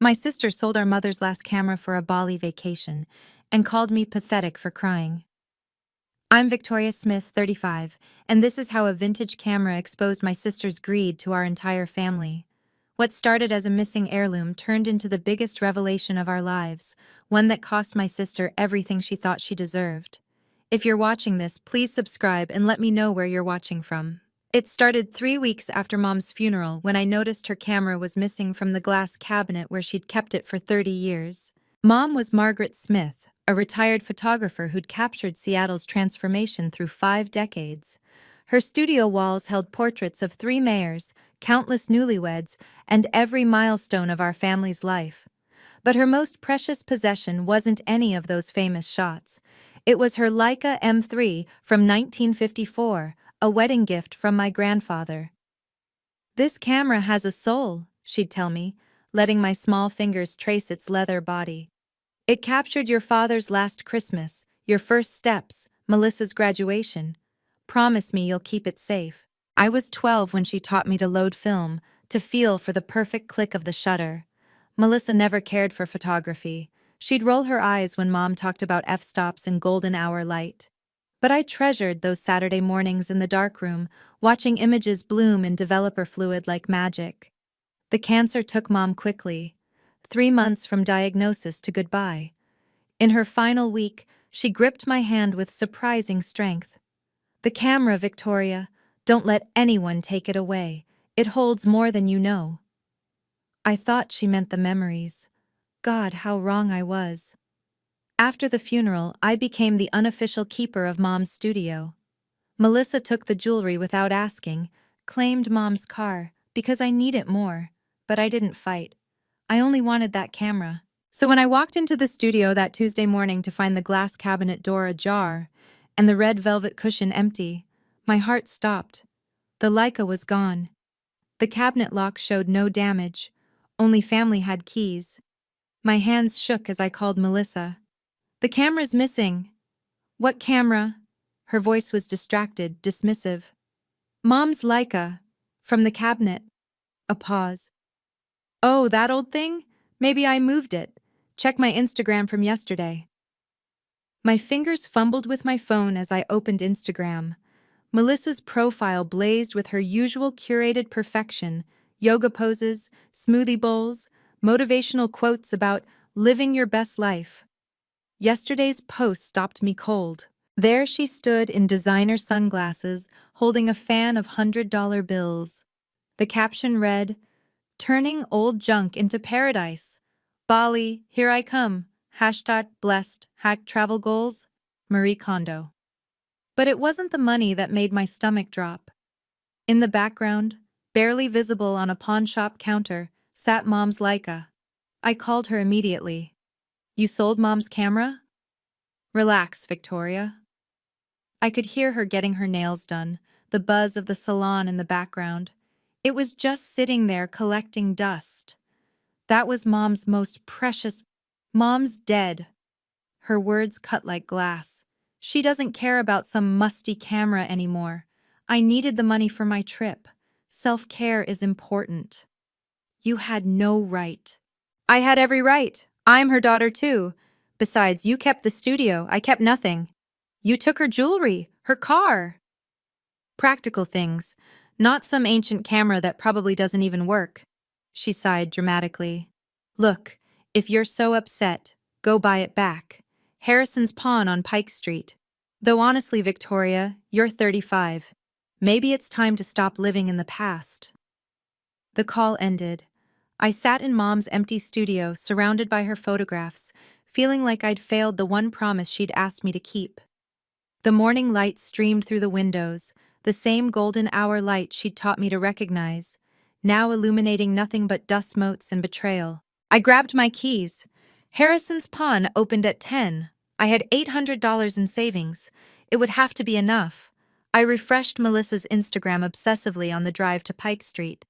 My sister sold our mother's last camera for a Bali vacation and called me pathetic for crying. I'm Victoria Smith, 35, and this is how a vintage camera exposed my sister's greed to our entire family. What started as a missing heirloom turned into the biggest revelation of our lives, one that cost my sister everything she thought she deserved. If you're watching this, please subscribe and let me know where you're watching from. It started 3 weeks after Mom's funeral when I noticed her camera was missing from the glass cabinet where she'd kept it for 30 years. Mom was Margaret Smith, a retired photographer who'd captured Seattle's transformation through 5 decades. Her studio walls held portraits of 3 mayors, countless newlyweds, and every milestone of our family's life. But her most precious possession wasn't any of those famous shots. It was her Leica M3 from 1954, a wedding gift from my grandfather. "This camera has a soul," she'd tell me, letting my small fingers trace its leather body. "It captured your father's last Christmas, your first steps, Melissa's graduation. Promise me you'll keep it safe." I was 12 when she taught me to load film, to feel for the perfect click of the shutter. Melissa never cared for photography. She'd roll her eyes when Mom talked about f-stops and golden hour light. But I treasured those Saturday mornings in the darkroom, watching images bloom in developer fluid like magic. The cancer took Mom quickly. 3 months from diagnosis to goodbye. In her final week, she gripped my hand with surprising strength. "The camera, Victoria. Don't let anyone take it away. It holds more than you know." I thought she meant the memories. God, how wrong I was. After the funeral, I became the unofficial keeper of Mom's studio. Melissa took the jewelry without asking, claimed Mom's car, because I need it more, but I didn't fight. I only wanted that camera. So when I walked into the studio that Tuesday morning to find the glass cabinet door ajar and the red velvet cushion empty, my heart stopped. The Leica was gone. The cabinet lock showed no damage. Only family had keys. My hands shook as I called Melissa. "The camera's missing." "What camera?" Her voice was distracted, dismissive. "Mom's Leica. From the cabinet." A pause. "Oh, that old thing? Maybe I moved it. Check my Instagram from yesterday." My fingers fumbled with my phone as I opened Instagram. Melissa's profile blazed with her usual curated perfection: yoga poses, smoothie bowls, motivational quotes about living your best life. Yesterday's post stopped me cold. There she stood in designer sunglasses, holding a fan of $100 bills. The caption read, "Turning old junk into paradise. Bali, here I come. Hashtag blessed. Hack travel goals. Marie Kondo." But it wasn't the money that made my stomach drop. In the background, barely visible on a pawn shop counter, sat Mom's Leica. I called her immediately. "You sold Mom's camera?" "Relax, Victoria." I could hear her getting her nails done, the buzz of the salon in the background. It was just sitting there collecting dust. That was Mom's most precious. "Mom's dead." Her words cut like glass. "She doesn't care about some musty camera anymore. I needed the money for my trip. Self-care is important." "You had no right." "I had every right. I'm her daughter too. Besides, you kept the studio, I kept nothing. You took her jewelry, her car." "Practical things, not some ancient camera that probably doesn't even work." She sighed dramatically. "Look, if you're so upset, go buy it back. Harrison's Pawn on Pike Street. Though honestly, Victoria, you're 35. Maybe it's time to stop living in the past." The call ended. I sat in Mom's empty studio, surrounded by her photographs, feeling like I'd failed the one promise she'd asked me to keep. The morning light streamed through the windows, the same golden hour light she'd taught me to recognize, now illuminating nothing but dust motes and betrayal. I grabbed my keys. Harrison's Pawn opened at 10. I had $800 in savings. It would have to be enough. I refreshed Melissa's Instagram obsessively on the drive to Pike Street.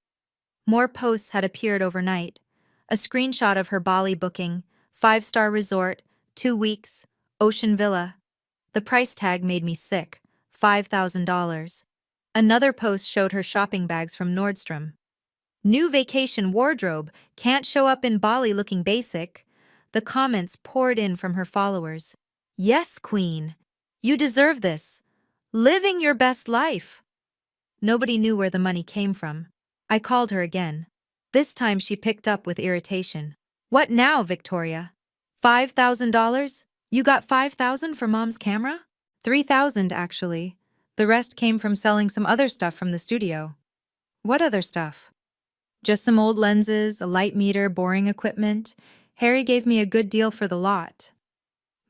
More posts had appeared overnight. A screenshot of her Bali booking, 5-star resort, 2 weeks, ocean villa. The price tag made me sick, $5,000. Another post showed her shopping bags from Nordstrom. New vacation wardrobe, can't show up in Bali looking basic. The comments poured in from her followers. Yes, queen. You deserve this. Living your best life. Nobody knew where the money came from. I called her again. This time she picked up with irritation. What now, Victoria? $5,000? You got 5,000 for mom's camera? 3,000 actually. The rest came from selling some other stuff from the studio. What other stuff? Just some old lenses, a light meter, boring equipment. Harry gave me a good deal for the lot.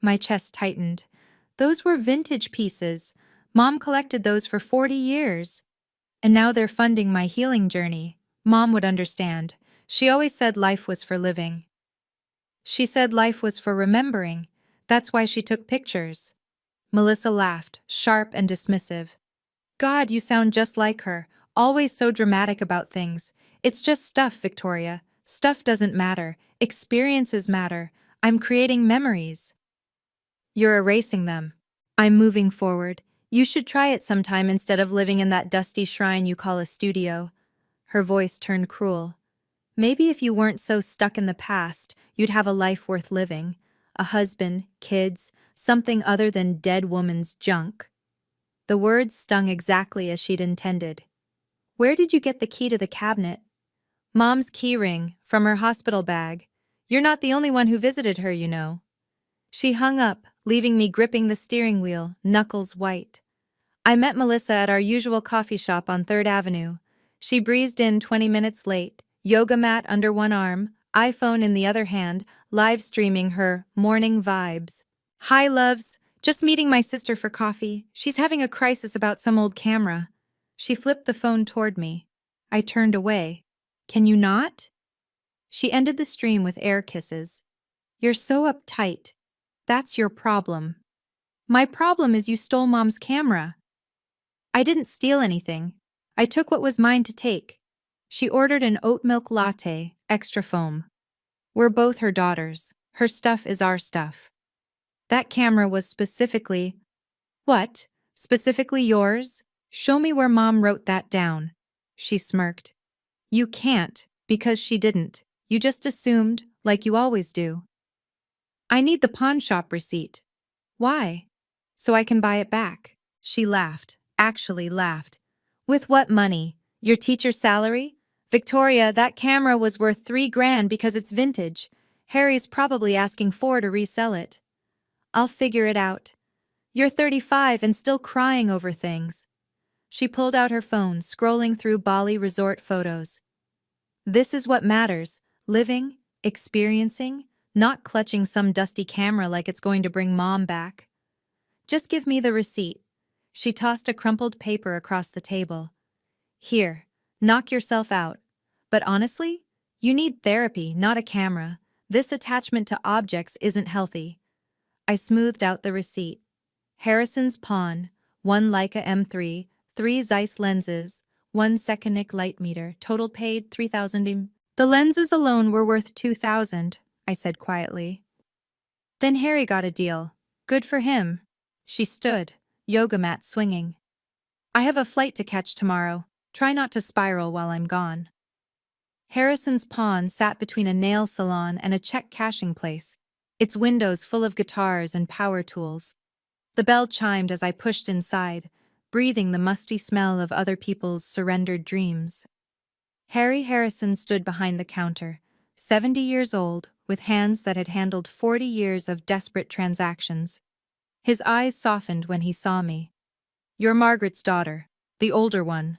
My chest tightened. Those were vintage pieces. Mom collected those for 40 years. And now they're funding my healing journey. Mom would understand. She always said life was for living. She said life was for remembering. That's why she took pictures. Melissa laughed, sharp and dismissive. God, you sound just like her, always so dramatic about things. It's just stuff, Victoria. Stuff doesn't matter. Experiences matter. I'm creating memories. You're erasing them. I'm moving forward. You should try it sometime instead of living in that dusty shrine you call a studio. Her voice turned cruel. Maybe if you weren't so stuck in the past, you'd have a life worth living. A husband, kids, something other than dead woman's junk. The words stung exactly as she'd intended. Where did you get the key to the cabinet? Mom's key ring, from her hospital bag. You're not the only one who visited her, you know. She hung up, leaving me gripping the steering wheel, knuckles white. I met Melissa at our usual coffee shop on 3rd Avenue. She breezed in 20 minutes late, yoga mat under one arm, iPhone in the other hand, live streaming her morning vibes. Hi, loves. Just meeting my sister for coffee. She's having a crisis about some old camera. She flipped the phone toward me. I turned away. Can you not? She ended the stream with air kisses. You're so uptight. That's your problem. My problem is you stole Mom's camera. I didn't steal anything. I took what was mine to take. She ordered an oat milk latte, extra foam. We're both her daughters. Her stuff is our stuff. That camera was specifically... What? Specifically yours? Show me where Mom wrote that down. She smirked. You can't, because she didn't. You just assumed, like you always do. I need the pawn shop receipt. Why? So I can buy it back. She laughed, actually laughed. With what money? Your teacher's salary? Victoria, that camera was worth $3,000 because it's vintage. Harry's probably asking $4,000 to resell it. I'll figure it out. You're 35 and still crying over things. She pulled out her phone, scrolling through Bali resort photos. This is what matters, living, experiencing, not clutching some dusty camera like it's going to bring Mom back. Just give me the receipt. She tossed a crumpled paper across the table. Here, knock yourself out. But honestly, you need therapy, not a camera. This attachment to objects isn't healthy. I smoothed out the receipt. Harrison's pawn, 1 Leica M3, 3 Zeiss lenses, 1 Sekenic light meter, total paid $3,000. The lenses alone were worth $2,000, I said quietly. Then Harry got a deal. Good for him. She stood, yoga mat swinging. I have a flight to catch tomorrow. Try not to spiral while I'm gone. Harrison's pawn sat between a nail salon and a check cashing place, its windows full of guitars and power tools. The bell chimed as I pushed inside, breathing the musty smell of other people's surrendered dreams. Harry Harrison stood behind the counter, 70 years old, with hands that had handled 40 years of desperate transactions. His eyes softened when he saw me. You're Margaret's daughter, the older one.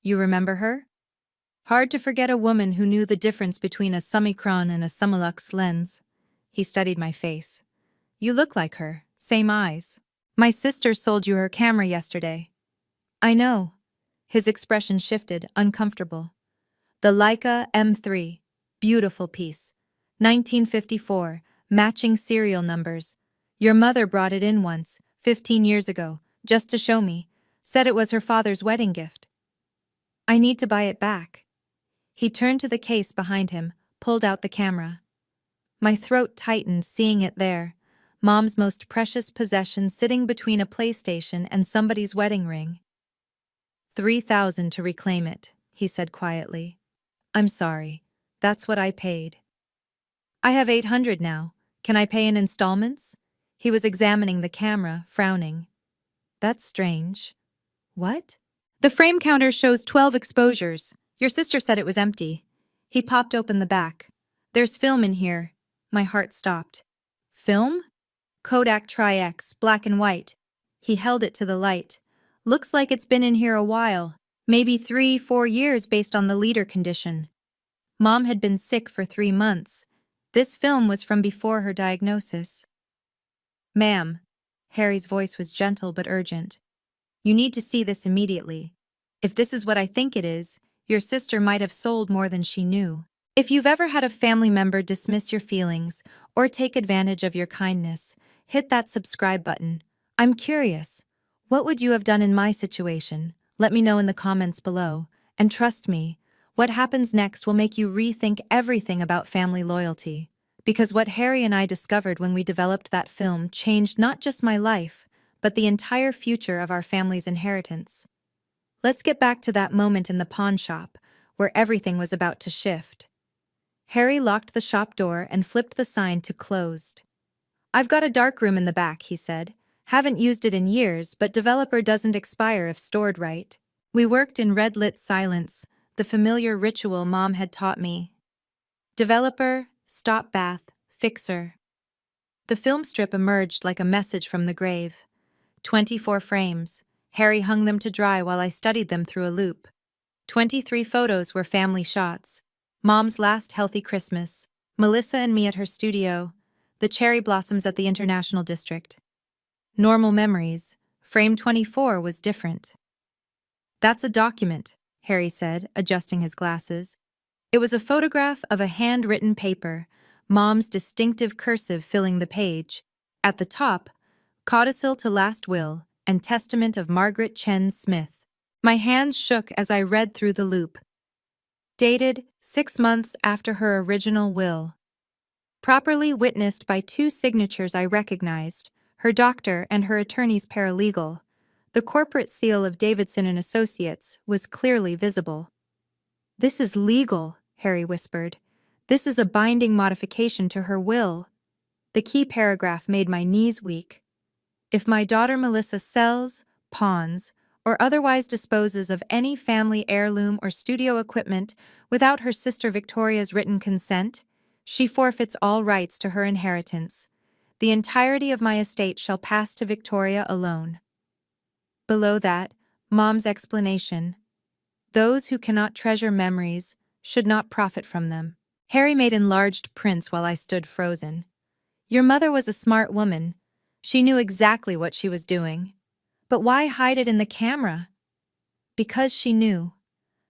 You remember her? Hard to forget a woman who knew the difference between a Summicron and a Summilux lens. He studied my face. You look like her, same eyes. My sister sold you her camera yesterday. I know. His expression shifted, uncomfortable. The Leica M3, beautiful piece. 1954, matching serial numbers. Your mother brought it in once, 15 years ago, just to show me. Said it was her father's wedding gift. I need to buy it back. He turned to the case behind him, pulled out the camera. My throat tightened seeing it there, Mom's most precious possession sitting between a PlayStation and somebody's wedding ring. $3,000 to reclaim it, he said quietly. I'm sorry. That's what I paid. I have 800 now. Can I pay in installments? He was examining the camera, frowning. That's strange. What? The frame counter shows 12 exposures. Your sister said it was empty. He popped open the back. There's film in here. My heart stopped. Film? Kodak Tri-X, black and white. He held it to the light. Looks like it's been in here a while. Maybe 3, 4 years based on the leader condition. Mom had been sick for 3 months. This film was from before her diagnosis. Ma'am. Harry's voice was gentle but urgent. You need to see this immediately. If this is what I think it is, your sister might have sold more than she knew. If you've ever had a family member dismiss your feelings or take advantage of your kindness, hit that subscribe button. I'm curious. What would you have done in my situation? Let me know in the comments below. And trust me, what happens next will make you rethink everything about family loyalty. Because what Harry and I discovered when we developed that film changed not just my life, but the entire future of our family's inheritance. Let's get back to that moment in the pawn shop, where everything was about to shift. Harry locked the shop door and flipped the sign to closed. I've got a dark room in the back, he said. Haven't used it in years, but developer doesn't expire if stored right. We worked in red-lit silence, the familiar ritual Mom had taught me. Developer, stop bath, fixer. The film strip emerged like a message from the grave. 24 frames. Harry hung them to dry while I studied them through a loop. 23 photos were family shots. Mom's last healthy Christmas, Melissa and me at her studio, the cherry blossoms at the International District. Normal memories. Frame 24 was different. That's a document, Harry said, adjusting his glasses. It was a photograph of a handwritten paper, Mom's distinctive cursive filling the page. At the top, Codicil to Last Will and Testament of Margaret Chen Smith. My hands shook as I read through the loop. Dated 6 months after her original will. Properly witnessed by 2 signatures I recognized, her doctor and her attorney's paralegal. The corporate seal of Davidson and Associates was clearly visible. This is legal, Harry whispered. This is a binding modification to her will. The key paragraph made my knees weak. If my daughter Melissa sells, pawns, or otherwise disposes of any family heirloom or studio equipment without her sister Victoria's written consent, she forfeits all rights to her inheritance. The entirety of my estate shall pass to Victoria alone. Below that, Mom's explanation. Those who cannot treasure memories should not profit from them. Harry made enlarged prints while I stood frozen. Your mother was a smart woman. She knew exactly what she was doing. But why hide it in the camera? Because she knew.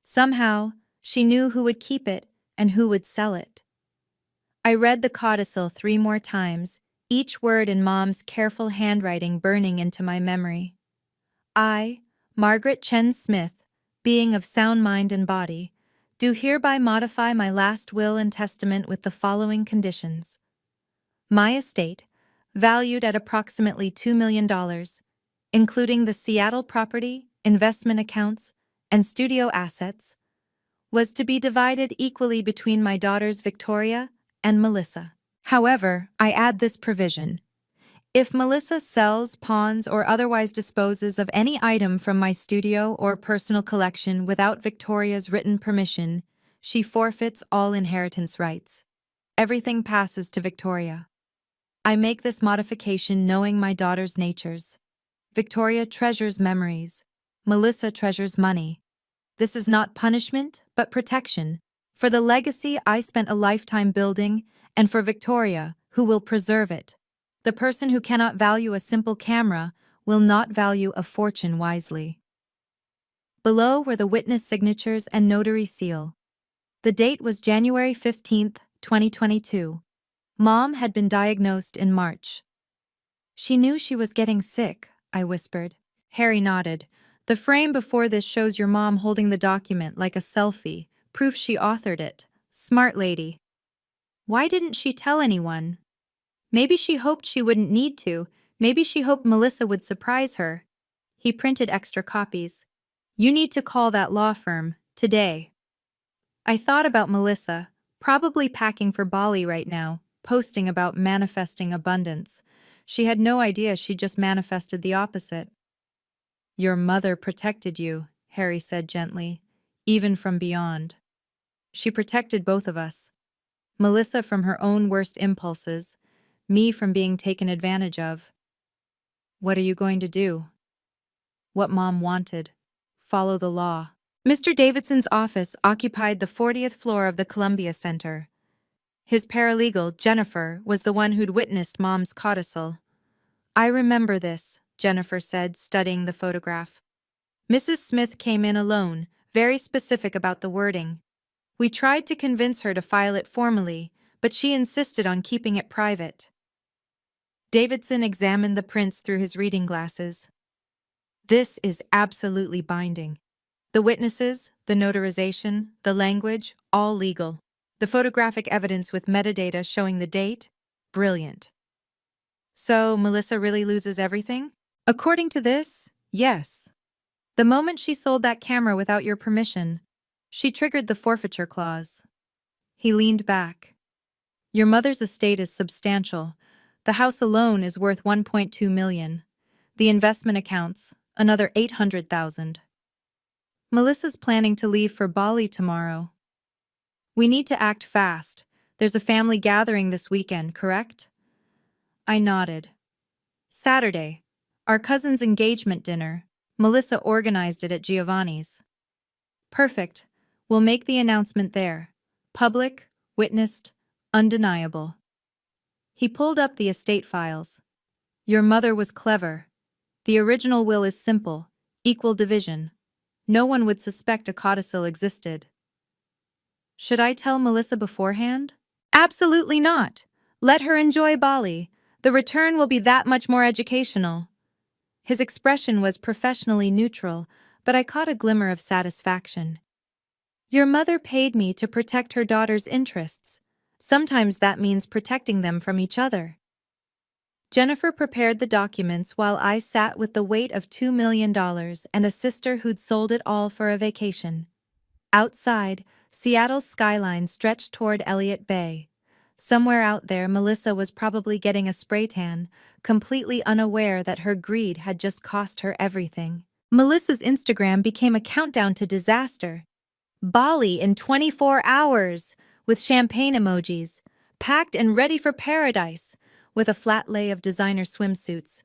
Somehow, she knew who would keep it and who would sell it. I read the codicil 3 more times, each word in Mom's careful handwriting burning into my memory. I, Margaret Chen Smith, being of sound mind and body, do hereby modify my last will and testament with the following conditions. My estate, valued at approximately $2 million, including the Seattle property, investment accounts, and studio assets, was to be divided equally between my daughters Victoria and Melissa. However, I add this provision. If Melissa sells, pawns, or otherwise disposes of any item from my studio or personal collection without Victoria's written permission, she forfeits all inheritance rights. Everything passes to Victoria. I make this modification knowing my daughters' natures. Victoria treasures memories. Melissa treasures money. This is not punishment, but protection, for the legacy I spent a lifetime building, and for Victoria, who will preserve it. The person who cannot value a simple camera will not value a fortune wisely. Below were the witness signatures and notary seal. The date was January 15, 2022. Mom had been diagnosed in March. She knew she was getting sick, I whispered. Harry nodded. The frame before this shows your mom holding the document like a selfie, proof she authored it. Smart lady. Why didn't she tell anyone? Maybe she hoped she wouldn't need to. Maybe she hoped Melissa would surprise her. He printed extra copies. You need to call that law firm, today. I thought about Melissa, probably packing for Bali right now, posting about manifesting abundance. She had no idea she just manifested the opposite. Your mother protected you, Harry said gently, even from beyond. She protected both of us. Melissa from her own worst impulses, me from being taken advantage of. What are you going to do? What Mom wanted. Follow the law. Mr. Davidson's office occupied the 40th floor of the Columbia Center. His paralegal, Jennifer, was the one who'd witnessed Mom's codicil. I remember this, Jennifer said, studying the photograph. Mrs. Smith came in alone, very specific about the wording. We tried to convince her to file it formally, but she insisted on keeping it private. Davidson examined the prints through his reading glasses. This is absolutely binding. The witnesses, the notarization, the language, all legal. The photographic evidence with metadata showing the date? Brilliant. So, Melissa really loses everything? According to this, yes. The moment she sold that camera without your permission, she triggered the forfeiture clause. He leaned back. Your mother's estate is substantial. The house alone is worth $1.2 million. The investment accounts, another $800,000. Melissa's planning to leave for Bali tomorrow. We need to act fast. There's a family gathering this weekend, correct? I nodded. Saturday. Our cousin's engagement dinner. Melissa organized it at Giovanni's. Perfect. We'll make the announcement there. Public, witnessed, undeniable. He pulled up the estate files. Your mother was clever. The original will is simple, equal division. No one would suspect a codicil existed. Should I tell Melissa beforehand? Absolutely not. Let her enjoy Bali. The return will be that much more educational. His expression was professionally neutral, but I caught a glimmer of satisfaction. Your mother paid me to protect her daughter's interests. Sometimes that means protecting them from each other. Jennifer prepared the documents while I sat with the weight of $2 million and a sister who'd sold it all for a vacation. Outside, Seattle's skyline stretched toward Elliott Bay. Somewhere out there, Melissa was probably getting a spray tan, completely unaware that her greed had just cost her everything. Melissa's Instagram became a countdown to disaster. Bali in 24 hours, with champagne emojis, packed and ready for paradise, with a flat lay of designer swimsuits.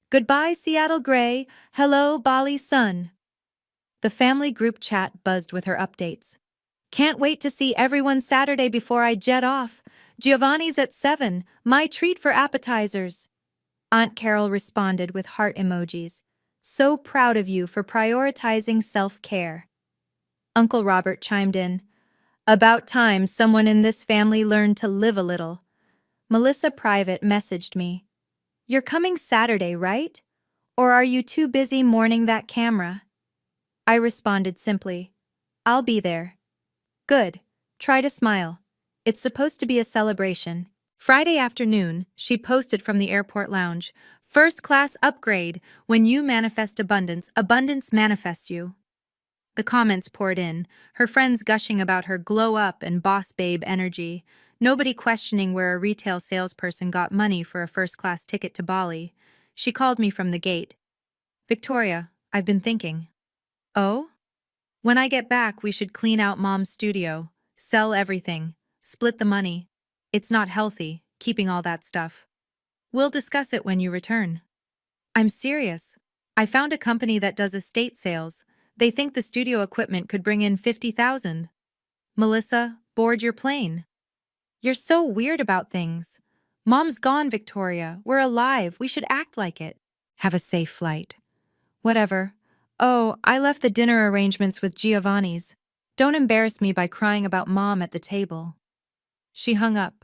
Goodbye, Seattle Gray. Hello, Bali Sun. The family group chat buzzed with her updates. Can't wait to see everyone Saturday before I jet off. Giovanni's at 7, my treat for appetizers. Aunt Carol responded with heart emojis. So proud of you for prioritizing self-care. Uncle Robert chimed in. About time someone in this family learned to live a little. Melissa Private messaged me. You're coming Saturday, right? Or are you too busy mourning that camera? I responded simply, I'll be there. Good. Try to smile. It's supposed to be a celebration. Friday afternoon, she posted from the airport lounge. First class upgrade. When you manifest abundance, abundance manifests you. The comments poured in, her friends gushing about her glow-up and boss babe energy, nobody questioning where a retail salesperson got money for a first-class ticket to Bali. She called me from the gate. Victoria, I've been thinking. Oh? When I get back, we should clean out Mom's studio, sell everything, split the money. It's not healthy, keeping all that stuff. We'll discuss it when you return. I'm serious. I found a company that does estate sales. They think the studio equipment could bring in $50,000. Melissa, board your plane. You're so weird about things. Mom's gone, Victoria. We're alive. We should act like it. Have a safe flight. Whatever. Oh, I left the dinner arrangements with Giovanni's. Don't embarrass me by crying about Mom at the table. She hung up.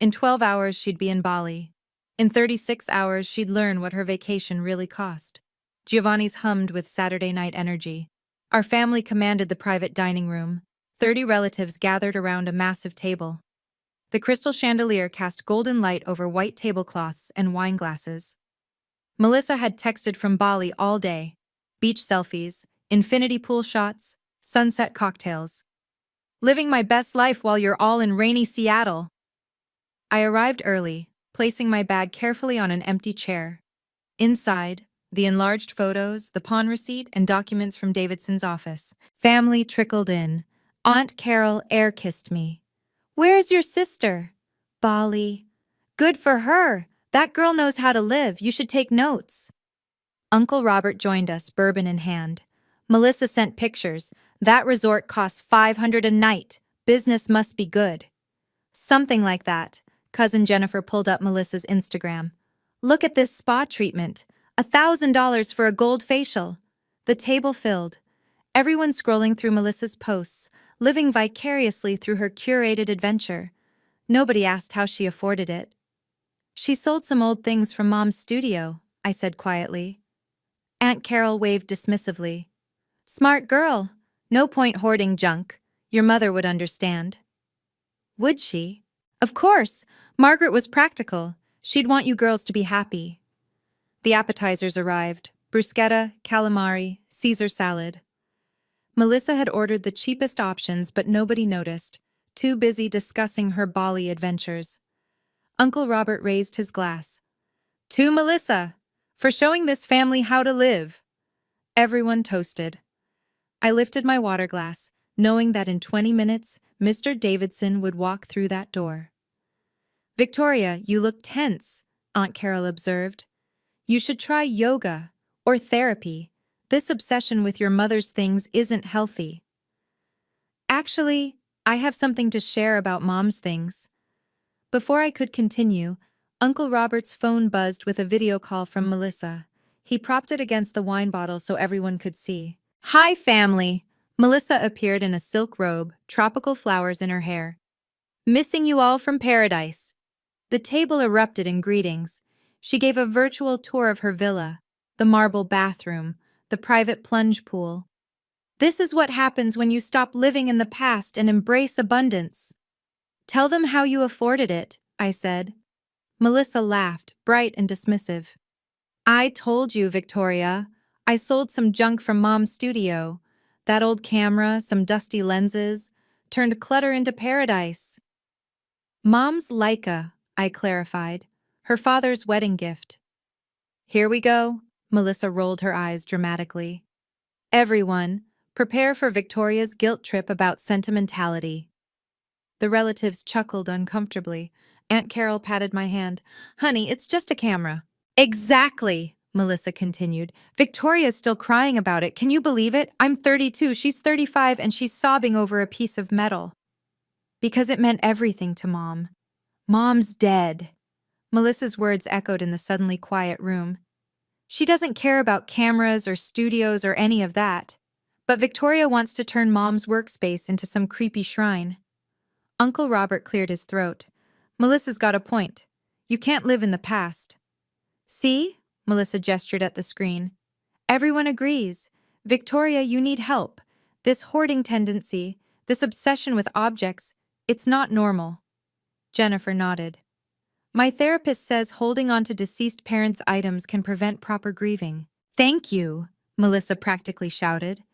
In 12 hours, she'd be in Bali. In 36 hours, she'd learn what her vacation really cost. Giovanni's hummed with Saturday night energy. Our family commanded the private dining room. 30 relatives gathered around a massive table. The crystal chandelier cast golden light over white tablecloths and wine glasses. Melissa had texted from Bali all day. Beach selfies, infinity pool shots, sunset cocktails. Living my best life while you're all in rainy Seattle. I arrived early, placing my bag carefully on an empty chair. Inside, the enlarged photos, the pawn receipt, and documents from Davidson's office. Family trickled in. Aunt Carol air-kissed me. "Where's your sister?" "Bali." "Good for her. That girl knows how to live. You should take notes." Uncle Robert joined us, bourbon in hand. Melissa sent pictures. "That resort costs $500 a night. Business must be good." Something like that. Cousin Jennifer pulled up Melissa's Instagram. "Look at this spa treatment. $1,000 for a gold facial." The table filled. Everyone scrolling through Melissa's posts, living vicariously through her curated adventure. Nobody asked how she afforded it. "She sold some old things from Mom's studio," I said quietly. Aunt Carol waved dismissively. "Smart girl. No point hoarding junk. Your mother would understand." Would she? Of course. Margaret was practical. She'd want you girls to be happy. The appetizers arrived. Bruschetta, calamari, Caesar salad. Melissa had ordered the cheapest options, but nobody noticed, too busy discussing her Bali adventures. Uncle Robert raised his glass. "To Melissa, for showing this family how to live." Everyone toasted. I lifted my water glass, knowing that in 20 minutes, Mr. Davidson would walk through that door. "Victoria, you look tense," Aunt Carol observed. "You should try yoga or therapy. This obsession with your mother's things isn't healthy." "Actually, I have something to share about Mom's things." Before I could continue, Uncle Robert's phone buzzed with a video call from Melissa. He propped it against the wine bottle so everyone could see. "Hi, family." Melissa appeared in a silk robe, tropical flowers in her hair. "Missing you all from paradise." The table erupted in greetings. She gave a virtual tour of her villa, the marble bathroom, the private plunge pool. "This is what happens when you stop living in the past and embrace abundance." "Tell them how you afforded it," I said. Melissa laughed, bright and dismissive. "I told you, Victoria. I sold some junk from Mom's studio. That old camera, some dusty lenses, turned clutter into paradise." "Mom's Leica," I clarified. "Her father's wedding gift." "Here we go." Melissa rolled her eyes dramatically. "Everyone, prepare for Victoria's guilt trip about sentimentality." The relatives chuckled uncomfortably. Aunt Carol patted my hand. "Honey, it's just a camera." "Exactly," Melissa continued. "Victoria's still crying about it. Can you believe it? I'm 32, she's 35, and she's sobbing over a piece of metal. Because it meant everything to Mom. Mom's dead." Melissa's words echoed in the suddenly quiet room. "She doesn't care about cameras or studios or any of that. But Victoria wants to turn Mom's workspace into some creepy shrine." Uncle Robert cleared his throat. "Melissa's got a point. You can't live in the past." "See?" Melissa gestured at the screen. "Everyone agrees. Victoria, you need help. This hoarding tendency, this obsession with objects, it's not normal." Jennifer nodded. "My therapist says holding on to deceased parents' items can prevent proper grieving." "Thank you," Melissa practically shouted.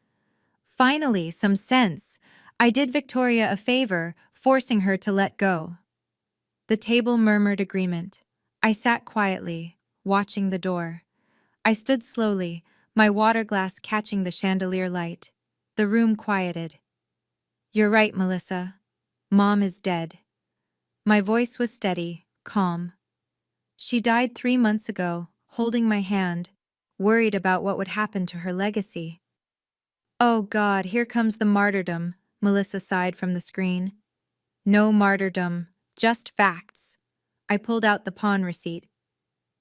Finally, some sense. I did Victoria a favor, forcing her to let go. The table murmured agreement. I sat quietly, watching the door. I stood slowly, my water glass catching the chandelier light. The room quieted. "You're right, Melissa. Mom is dead." My voice was steady, calm. "She died 3 months ago, holding my hand, worried about what would happen to her legacy." "Oh God, here comes the martyrdom," Melissa sighed from the screen. "No martyrdom, just facts." I pulled out the pawn receipt.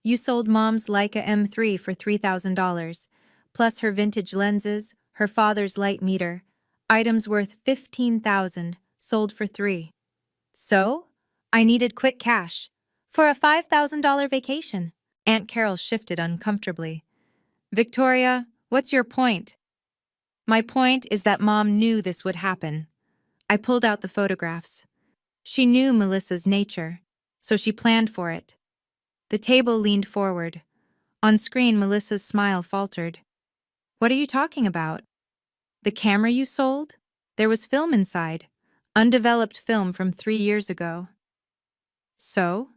"You sold Mom's Leica M3 for $3,000, plus her vintage lenses, her father's light meter, items worth $15,000, sold for $3,000. So? I needed quick cash. For a $5,000 vacation." Aunt Carol shifted uncomfortably. "Victoria, what's your point?" "My point is that Mom knew this would happen." I pulled out the photographs. She knew Melissa's nature, so she planned for it. The table leaned forward. On screen, Melissa's smile faltered. "What are you talking about?" "The camera you sold? There was film inside. Undeveloped film from 3 years ago. So?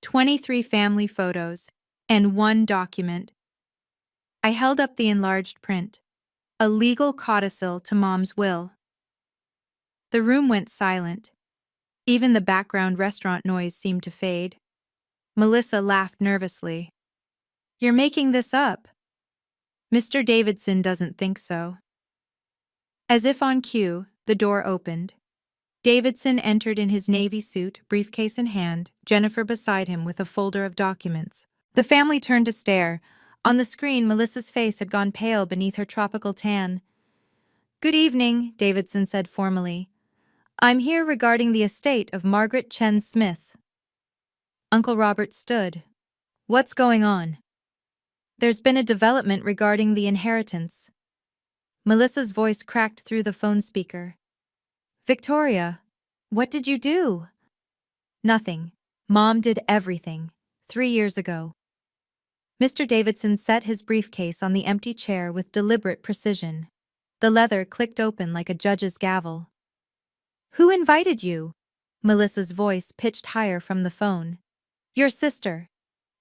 23 family photos and one document. I held up the enlarged print. A legal codicil to Mom's will. The room went silent. Even the background restaurant noise seemed to fade. Melissa laughed nervously. "You're making this up." "Mr. Davidson doesn't think so." As if on cue, the door opened. Davidson entered in his navy suit, briefcase in hand, Jennifer beside him with a folder of documents. The family turned to stare. On the screen, Melissa's face had gone pale beneath her tropical tan. "Good evening," Davidson said formally. "I'm here regarding the estate of Margaret Chen Smith." Uncle Robert stood. "What's going on?" "There's been a development regarding the inheritance." Melissa's voice cracked through the phone speaker. "Victoria, what did you do?" "Nothing. Mom did everything. 3 years ago." Mr. Davidson set his briefcase on the empty chair with deliberate precision. The leather clicked open like a judge's gavel. "Who invited you?" Melissa's voice pitched higher from the phone. "Your sister.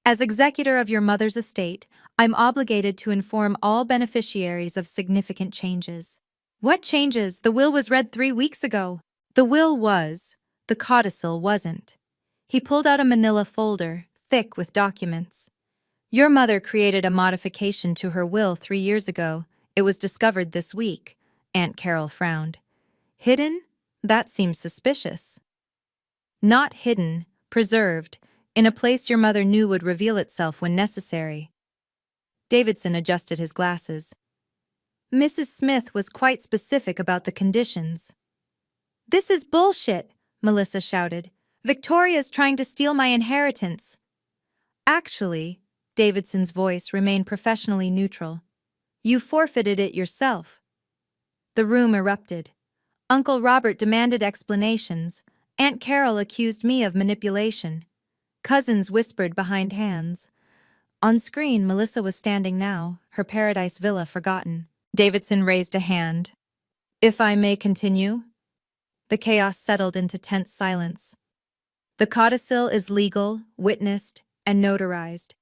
As executor of your mother's estate, I'm obligated to inform all beneficiaries of significant changes." "What changes? The will was read 3 weeks ago." "The will was. The codicil wasn't." He pulled out a manila folder, thick with documents. "Your mother created a modification to her will 3 years ago. It was discovered this week." Aunt Carol frowned. "Hidden? That seems suspicious." "Not hidden, preserved, in a place your mother knew would reveal itself when necessary." Davidson adjusted his glasses. "Mrs. Smith was quite specific about the conditions." "This is bullshit," Melissa shouted. "Victoria's trying to steal my inheritance." "Actually," Davidson's voice remained professionally neutral, "you forfeited it yourself." The room erupted. Uncle Robert demanded explanations. Aunt Carol accused me of manipulation. Cousins whispered behind hands. On screen, Melissa was standing now, her paradise villa forgotten. Davidson raised a hand. "If I may continue?" The chaos settled into tense silence. "The codicil is legal, witnessed, and notarized."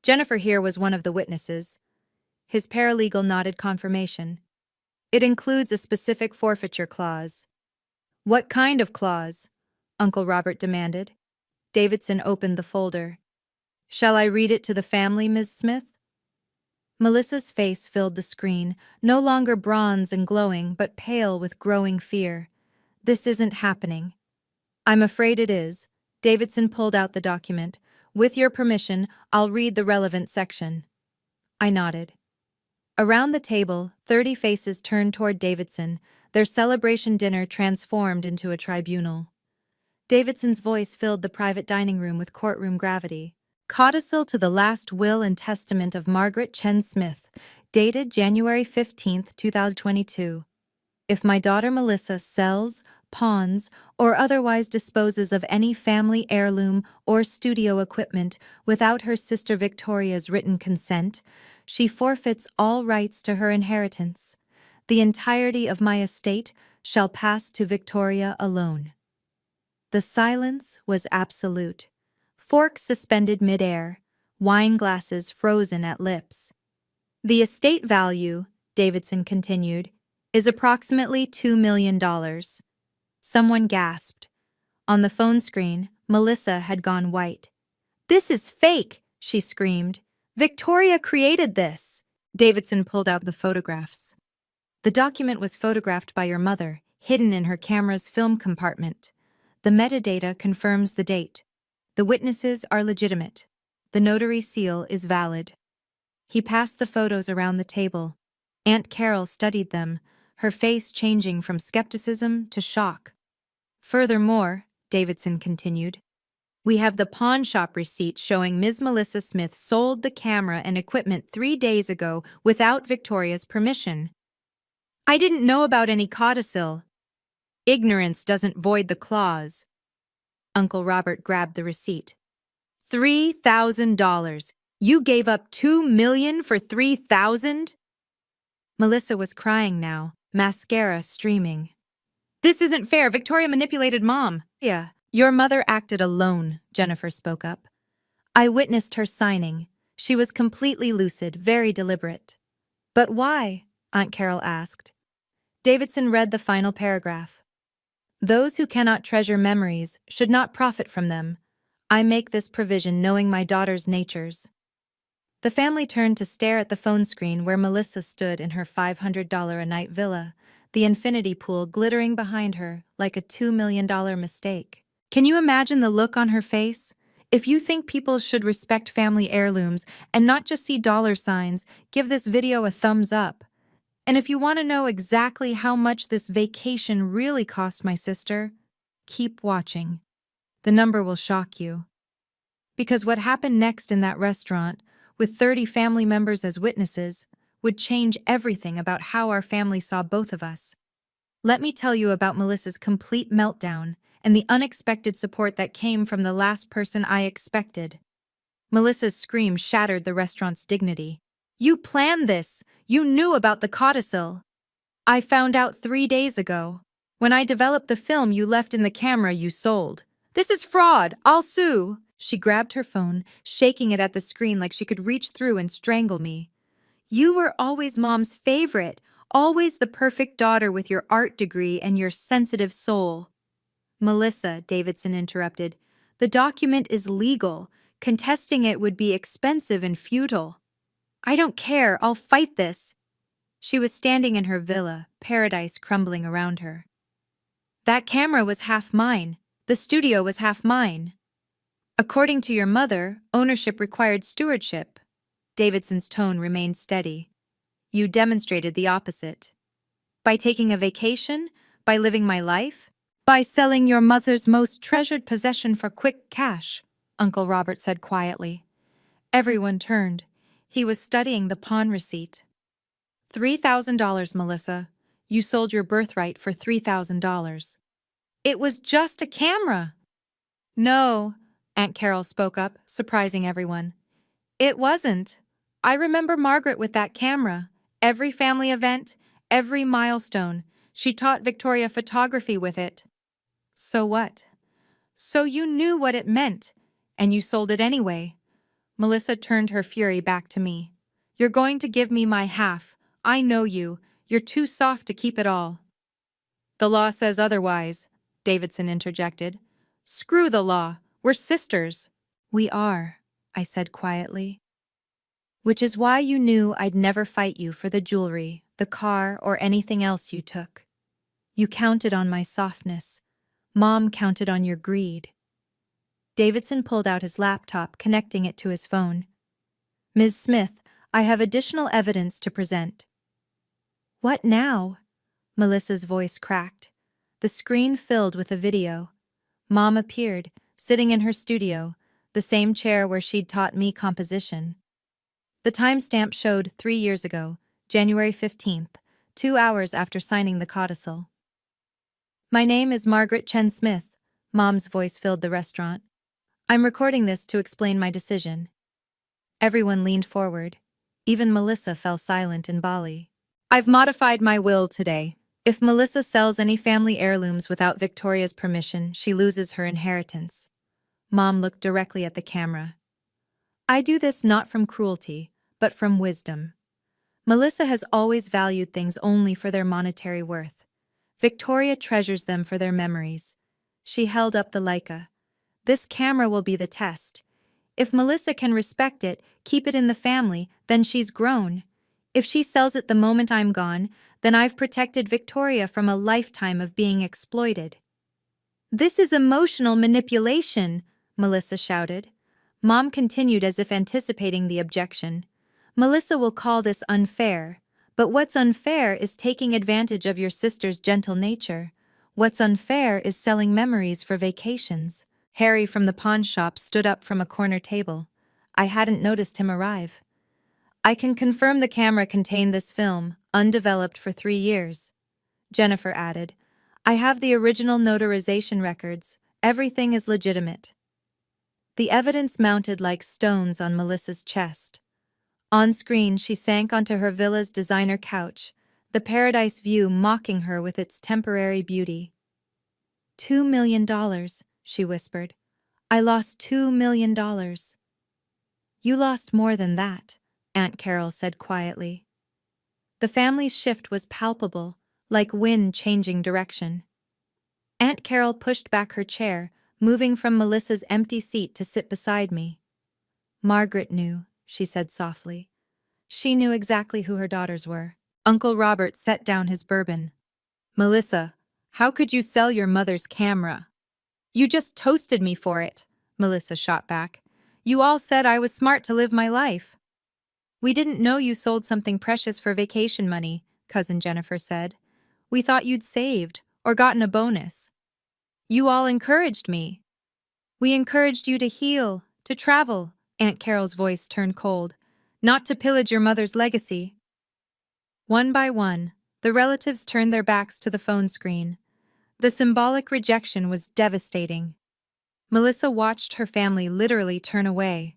Jennifer here was one of the witnesses. His paralegal nodded confirmation. "It includes a specific forfeiture clause." "What kind of clause?" Uncle Robert demanded. Davidson opened the folder. "Shall I read it to the family, Ms. Smith?" Melissa's face filled the screen, no longer bronze and glowing, but pale with growing fear. "This isn't happening." "I'm afraid it is." Davidson pulled out the document. "With your permission, I'll read the relevant section." I nodded. Around the table, 30 faces turned toward Davidson, their celebration dinner transformed into a tribunal. Davidson's voice filled the private dining room with courtroom gravity. "Codicil to the last will and testament of Margaret Chen Smith, dated January 15, 2022. If my daughter Melissa sells, pawns, or otherwise disposes of any family heirloom or studio equipment without her sister Victoria's written consent, she forfeits all rights to her inheritance. The entirety of my estate shall pass to Victoria alone." The silence was absolute. Forks suspended midair, wine glasses frozen at lips. "The estate value," Davidson continued, "is approximately $2 million. Someone gasped. On the phone screen, Melissa had gone white. "This is fake," she screamed. "Victoria created this." Davidson pulled out the photographs. "The document was photographed by your mother, hidden in her camera's film compartment. The metadata confirms the date. The witnesses are legitimate. The notary seal is valid." He passed the photos around the table. Aunt Carol studied them, her face changing from skepticism to shock. "Furthermore," Davidson continued, "we have the pawn shop receipt showing Ms. Melissa Smith sold the camera and equipment 3 days ago without Victoria's permission." "I didn't know about any codicil." "Ignorance doesn't void the clause." Uncle Robert grabbed the receipt. $3,000. You gave up $2 million for $3,000? Melissa was crying now, mascara streaming. This isn't fair. Victoria manipulated Mom. Yeah. Your mother acted alone, Jennifer spoke up. I witnessed her signing. She was completely lucid, very deliberate. But why? Aunt Carol asked. Davidson read the final paragraph. Those who cannot treasure memories should not profit from them. I make this provision knowing my daughter's natures. The family turned to stare at the phone screen where Melissa stood in her $500 a night villa, the infinity pool glittering behind her like a $2 million mistake. Can you imagine the look on her face? If you think people should respect family heirlooms and not just see dollar signs, give this video a thumbs up. And if you want to know exactly how much this vacation really cost my sister, keep watching. The number will shock you. Because what happened next in that restaurant, with 30 family members as witnesses, would change everything about how our family saw both of us. Let me tell you about Melissa's complete meltdown and the unexpected support that came from the last person I expected. Melissa's scream shattered the restaurant's dignity. You planned this! You knew about the codicil! I found out 3 days ago. When I developed the film you left in the camera you sold. This is fraud! I'll sue! She grabbed her phone, shaking it at the screen like she could reach through and strangle me. You were always Mom's favorite, always the perfect daughter with your art degree and your sensitive soul. Melissa, Davidson interrupted, the document is legal. Contesting it would be expensive and futile. I don't care, I'll fight this. She was standing in her villa, paradise crumbling around her. That camera was half mine. The studio was half mine. According to your mother, ownership required stewardship. Davidson's tone remained steady. You demonstrated the opposite. By taking a vacation? By living my life? By selling your mother's most treasured possession for quick cash, Uncle Robert said quietly. Everyone turned. He was studying the pawn receipt. $3,000, Melissa. You sold your birthright for $3,000. It was just a camera. No, Aunt Carol spoke up, surprising everyone. It wasn't. I remember Margaret with that camera. Every family event, every milestone. She taught Victoria photography with it. So what? So you knew what it meant, and you sold it anyway. Melissa turned her fury back to me. You're going to give me my half. I know you. You're too soft to keep it all. The law says otherwise, Davidson interjected. Screw the law. We're sisters. We are, I said quietly. Which is why you knew I'd never fight you for the jewelry, the car, or anything else you took. You counted on my softness. Mom counted on your greed. Davidson pulled out his laptop, connecting it to his phone. Ms. Smith, I have additional evidence to present. What now? Melissa's voice cracked. The screen filled with a video. Mom appeared, sitting in her studio, the same chair where she'd taught me composition. The timestamp showed 3 years ago, January 15th, 2 hours after signing the codicil. My name is Margaret Chen Smith, Mom's voice filled the restaurant. I'm recording this to explain my decision. Everyone leaned forward. Even Melissa fell silent in Bali. I've modified my will today. If Melissa sells any family heirlooms without Victoria's permission, she loses her inheritance. Mom looked directly at the camera. I do this not from cruelty, but from wisdom. Melissa has always valued things only for their monetary worth. Victoria treasures them for their memories. She held up the Leica. This camera will be the test. If Melissa can respect it, keep it in the family, then she's grown. If she sells it the moment I'm gone, then I've protected Victoria from a lifetime of being exploited. This is emotional manipulation, Melissa shouted. Mom continued as if anticipating the objection. Melissa will call this unfair. But what's unfair is taking advantage of your sister's gentle nature. What's unfair is selling memories for vacations. Harry from the pawn shop stood up from a corner table. I hadn't noticed him arrive. I can confirm the camera contained this film, undeveloped for 3 years. Jennifer added, I have the original notarization records. Everything is legitimate. The evidence mounted like stones on Melissa's chest. On screen, she sank onto her villa's designer couch, the paradise view mocking her with its temporary beauty. $2 million, she whispered. I lost $2 million. You lost more than that, Aunt Carol said quietly. The family's shift was palpable, like wind changing direction. Aunt Carol pushed back her chair, moving from Melissa's empty seat to sit beside me. Margaret knew, she said softly. She knew exactly who her daughters were. Uncle Robert set down his bourbon. Melissa, how could you sell your mother's camera? You just toasted me for it, Melissa shot back. You all said I was smart to live my life. We didn't know you sold something precious for vacation money, Cousin Jennifer said. We thought you'd saved, or gotten a bonus. You all encouraged me. We encouraged you to heal, to travel, Aunt Carol's voice turned cold, not to pillage your mother's legacy. One by one, the relatives turned their backs to the phone screen. The symbolic rejection was devastating. Melissa watched her family literally turn away.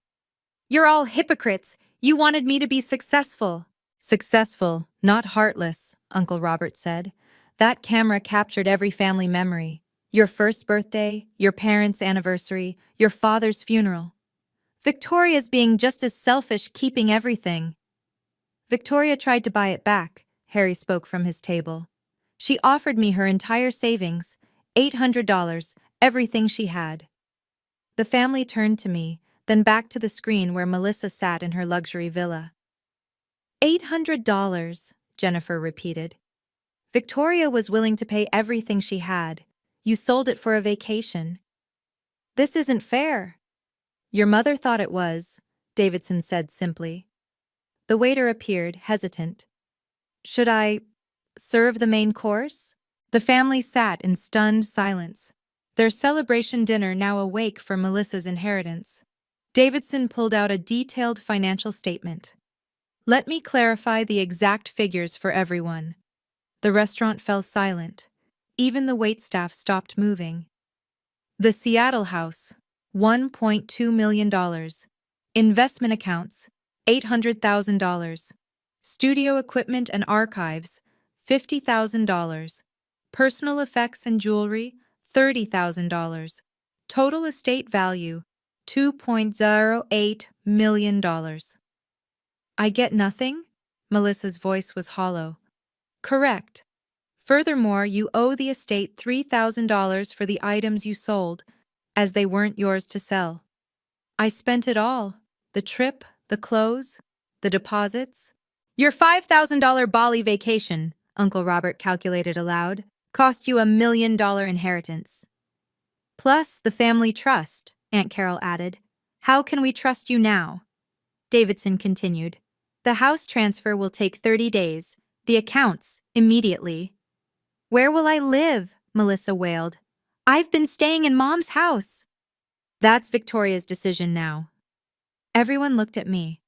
You're all hypocrites. You wanted me to be successful. Successful, not heartless, Uncle Robert said. That camera captured every family memory. Your first birthday, your parents' anniversary, your father's funeral. Victoria's being just as selfish keeping everything. Victoria tried to buy it back, Harry spoke from his table. She offered me her entire savings, $800, everything she had. The family turned to me, then back to the screen where Melissa sat in her luxury villa. $800, Jennifer repeated. Victoria was willing to pay everything she had. You sold it for a vacation. This isn't fair. Your mother thought it was, Davidson said simply. The waiter appeared, hesitant. Should I serve the main course? The family sat in stunned silence, their celebration dinner now awake for Melissa's inheritance. Davidson pulled out a detailed financial statement. Let me clarify the exact figures for everyone. The restaurant fell silent. Even the waitstaff stopped moving. The Seattle house, $1.2 million. Investment accounts, $800,000. Studio equipment and archives, $50,000. Personal effects and jewelry, $30,000. Total estate value, $2.08 million. I get nothing? Melissa's voice was hollow. Correct. Furthermore, you owe the estate $3,000 for the items you sold, as they weren't yours to sell. I spent it all. The trip, the clothes, the deposits. Your $5,000 Bali vacation, Uncle Robert calculated aloud, cost you $1 million inheritance. Plus the family trust, Aunt Carol added. How can we trust you now? Davidson continued. The house transfer will take 30 days, the accounts, immediately. Where will I live? Melissa wailed. I've been staying in Mom's house. That's Victoria's decision now. Everyone looked at me.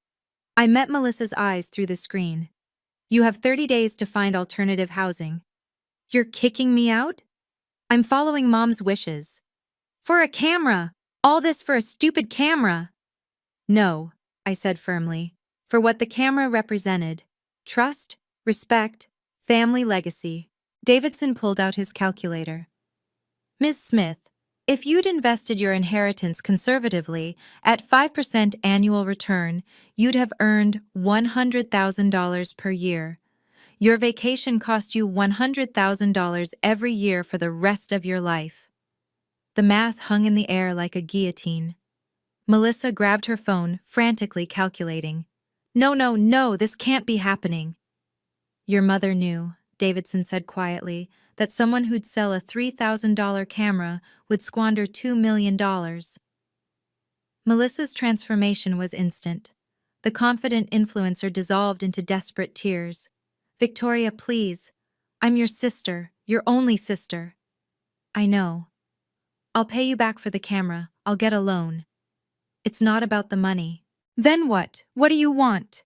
I met Melissa's eyes through the screen. You have 30 days to find alternative housing. You're kicking me out? I'm following Mom's wishes. For a camera! All this for a stupid camera! No, I said firmly, for what the camera represented. Trust, respect, family legacy. Davidson pulled out his calculator. Ms. Smith, if you'd invested your inheritance conservatively at 5% annual return, you'd have earned $100,000 per year. Your vacation cost you $100,000 every year for the rest of your life. The math hung in the air like a guillotine. Melissa grabbed her phone, frantically calculating. No, this can't be happening. Your mother knew, Davidson said quietly, that someone who'd sell a $3,000 camera would squander $2 million. Melissa's transformation was instant. The confident influencer dissolved into desperate tears. Victoria, please. I'm your sister, your only sister. I know. I'll pay you back for the camera. I'll get a loan. It's not about the money. Then what? What do you want?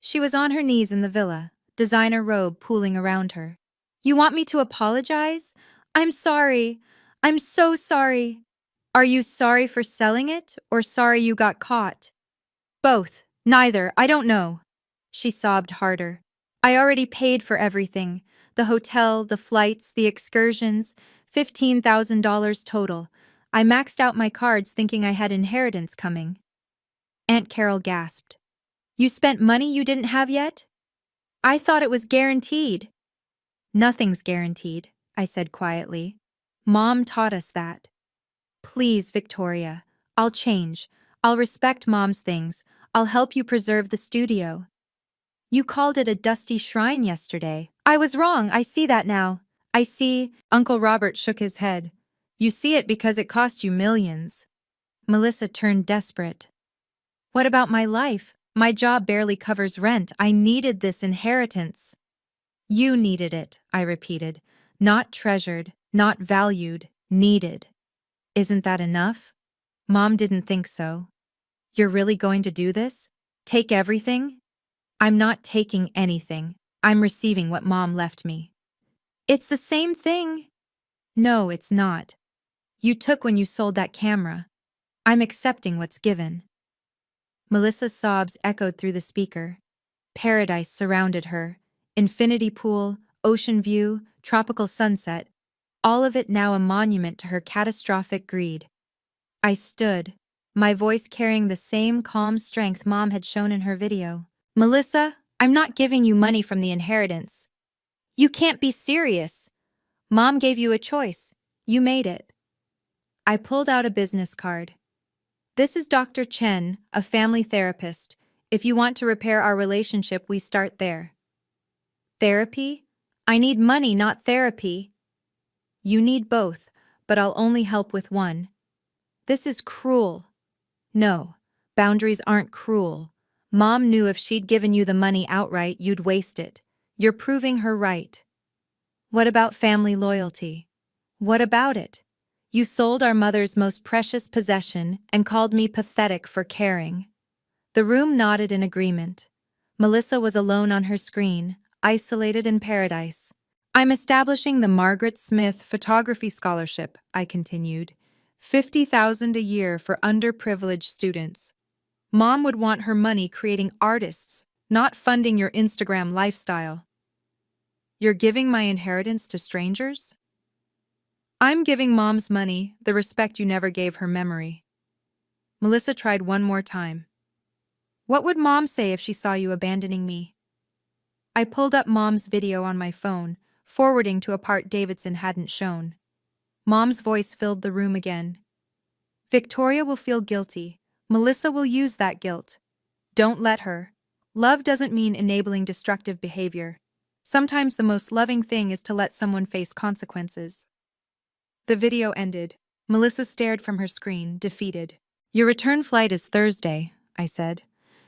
She was on her knees in the villa, designer robe pooling around her. You want me to apologize? I'm sorry. I'm so sorry. Are you sorry for selling it, or sorry you got caught? Both. Neither. I don't know. She sobbed harder. I already paid for everything. The hotel, the flights, the excursions, $15,000 total. I maxed out my cards thinking I had inheritance coming. Aunt Carol gasped. You spent money you didn't have yet? I thought it was guaranteed. Nothing's guaranteed, I said quietly. Mom taught us that. Please, Victoria. I'll change. I'll respect Mom's things. I'll help you preserve the studio. You called it a dusty shrine yesterday. I was wrong, I see that now. I see. Uncle Robert shook his head. You see it because it cost you millions. Melissa turned desperate. What about my life? My job barely covers rent. I needed this inheritance. You needed it, I repeated. Not treasured, not valued, needed. Isn't that enough? Mom didn't think so. You're really going to do this? Take everything? I'm not taking anything. I'm receiving what Mom left me. It's the same thing. No, it's not. You took when you sold that camera. I'm accepting what's given. Melissa's sobs echoed through the speaker. Paradise surrounded her. Infinity pool, ocean view, tropical sunset, all of it now a monument to her catastrophic greed. I stood, my voice carrying the same calm strength Mom had shown in her video. Melissa, I'm not giving you money from the inheritance. You can't be serious. Mom gave you a choice. You made it. I pulled out a business card. This is Dr. Chen, a family therapist. If you want to repair our relationship, we start there. Therapy? I need money, not therapy. You need both, but I'll only help with one. This is cruel. No, boundaries aren't cruel. Mom knew if she'd given you the money outright, you'd waste it. You're proving her right. What about family loyalty? What about it? You sold our mother's most precious possession and called me pathetic for caring. The room nodded in agreement. Melissa was alone on her screen, isolated in paradise. I'm establishing the Margaret Smith Photography Scholarship, I continued. $50,000 a year for underprivileged students. Mom would want her money creating artists, not funding your Instagram lifestyle. You're giving my inheritance to strangers? I'm giving Mom's money the respect you never gave her memory. Melissa tried one more time. What would Mom say if she saw you abandoning me? I pulled up Mom's video on my phone, forwarding to a part Davidson hadn't shown. Mom's voice filled the room again. Victoria will feel guilty. Melissa will use that guilt. Don't let her. Love doesn't mean enabling destructive behavior. Sometimes the most loving thing is to let someone face consequences. The video ended. Melissa stared from her screen, defeated. Your return flight is Thursday, I said.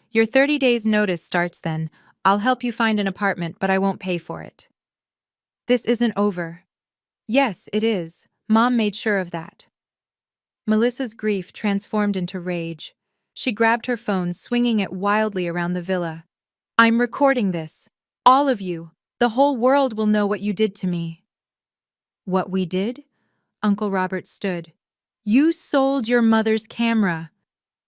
Your 30 days notice starts then. I'll help you find an apartment, but I won't pay for it. This isn't over. Yes, it is. Mom made sure of that. Melissa's grief transformed into rage. She grabbed her phone, swinging it wildly around the villa. I'm recording this. All of you. The whole world will know what you did to me. What we did? Uncle Robert stood. You sold your mother's camera.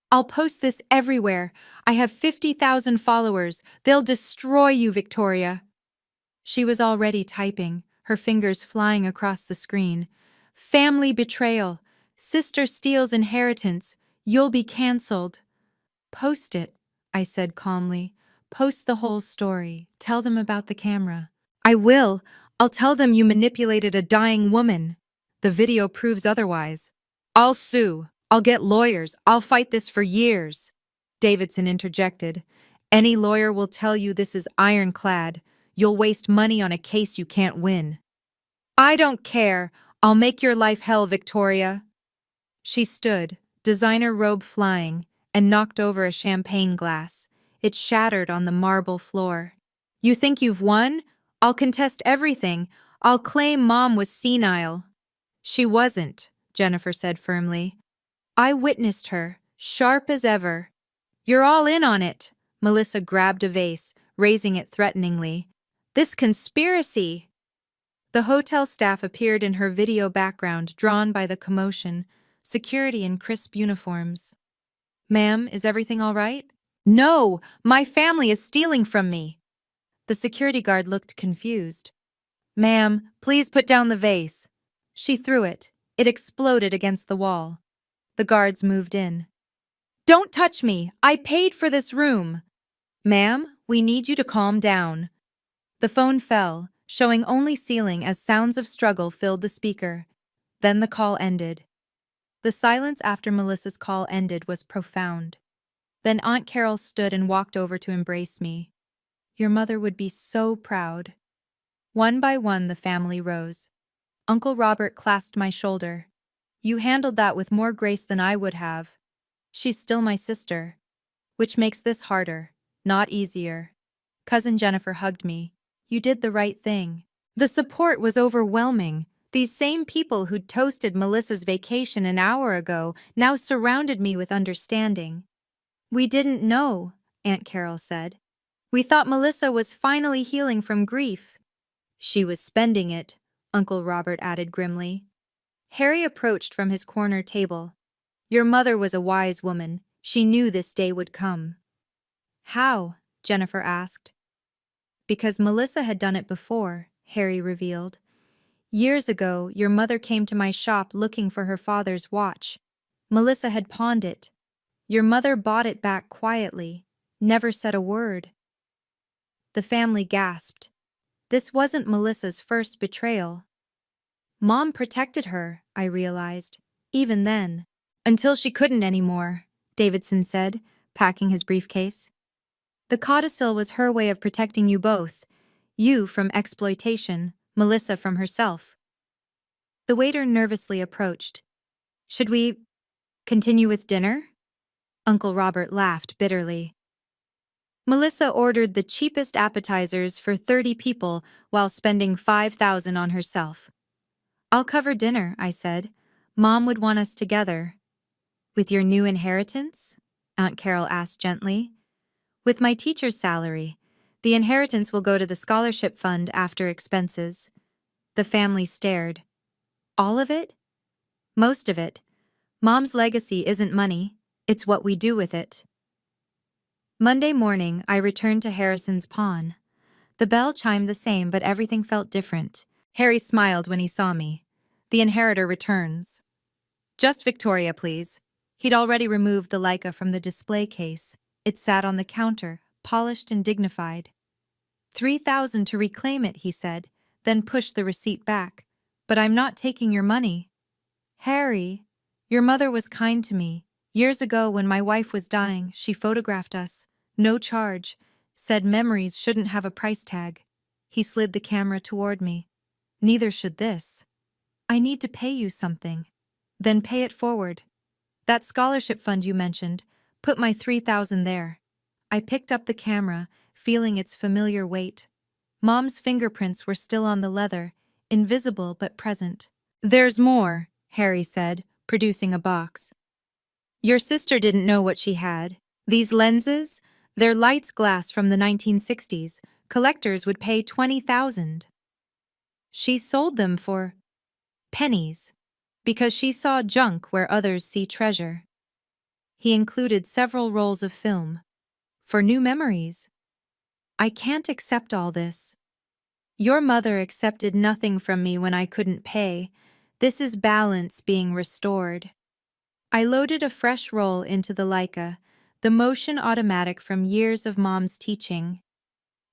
I'll post this everywhere. I have 50,000 followers. They'll destroy you, Victoria. She was already typing, her fingers flying across the screen. Family betrayal. Sister steals inheritance. You'll be cancelled. Post it, I said calmly. Post the whole story. Tell them about the camera. I will. I'll tell them you manipulated a dying woman. The video proves otherwise. I'll sue. I'll get lawyers. I'll fight this for years. Davidson interjected. Any lawyer will tell you this is ironclad. You'll waste money on a case you can't win. I don't care. I'll make your life hell, Victoria. She stood, designer robe flying, and knocked over a champagne glass. It shattered on the marble floor. You think you've won? I'll contest everything. I'll claim Mom was senile. She wasn't, Jennifer said firmly. I witnessed her, sharp as ever. You're all in on it. Melissa grabbed a vase, raising it threateningly. This conspiracy! The hotel staff appeared in her video background, drawn by the commotion, security in crisp uniforms. Ma'am, is everything all right? No, my family is stealing from me. The security guard looked confused. "Ma'am, please put down the vase." She threw it. It exploded against the wall. The guards moved in. "Don't touch me! I paid for this room!" "Ma'am, we need you to calm down." The phone fell, showing only ceiling as sounds of struggle filled the speaker. Then the call ended. The silence after Melissa's call ended was profound. Then Aunt Carol stood and walked over to embrace me. "Your mother would be so proud." One by one the family rose. Uncle Robert clasped my shoulder. "You handled that with more grace than I would have." "She's still my sister." "Which makes this harder, not easier." Cousin Jennifer hugged me. "You did the right thing." The support was overwhelming. These same people who'd toasted Melissa's vacation an hour ago now surrounded me with understanding. "We didn't know," Aunt Carol said. "We thought Melissa was finally healing from grief." "She was spending it," Uncle Robert added grimly. Harry approached from his corner table. "Your mother was a wise woman. She knew this day would come." "How?" Jennifer asked. "Because Melissa had done it before," Harry revealed. "Years ago, your mother came to my shop looking for her father's watch. Melissa had pawned it. Your mother bought it back quietly, never said a word." The family gasped. This wasn't Melissa's first betrayal. Mom protected her, I realized, even then. "Until she couldn't anymore," Davidson said, packing his briefcase. "The codicil was her way of protecting you both. You from exploitation, Melissa from herself." The waiter nervously approached. "Should we continue with dinner?" Uncle Robert laughed bitterly. Melissa ordered the cheapest appetizers for 30 people while spending $5,000 on herself. "I'll cover dinner," I said. "Mom would want us together." "With your new inheritance?" Aunt Carol asked gently. "With my teacher's salary. The inheritance will go to the scholarship fund after expenses." The family stared. "All of it?" "Most of it. Mom's legacy isn't money, it's what we do with it." Monday morning, I returned to Harrison's pawn. The bell chimed the same, but everything felt different. Harry smiled when he saw me. "The inheritor returns." "Just Victoria, please." He'd already removed the Leica from the display case. It sat on the counter, polished and dignified. "$3,000 to reclaim it," he said, then pushed the receipt back. "But I'm not taking your money." "Harry, your mother was kind to me. Years ago when my wife was dying, she photographed us. No charge. Said memories shouldn't have a price tag." He slid the camera toward me. "Neither should this. I need to pay you something." "Then pay it forward. That scholarship fund you mentioned, put my $3,000 there." I picked up the camera, feeling its familiar weight. Mom's fingerprints were still on the leather, invisible but present. "There's more," Harry said, producing a box. "Your sister didn't know what she had. These lenses? They're lights glass from the 1960s. Collectors would pay $20,000. She sold them for pennies, because she saw junk where others see treasure." He included several rolls of film. "For new memories." "I can't accept all this." "Your mother accepted nothing from me when I couldn't pay. This is balance being restored." I loaded a fresh roll into the Leica, the motion automatic from years of Mom's teaching.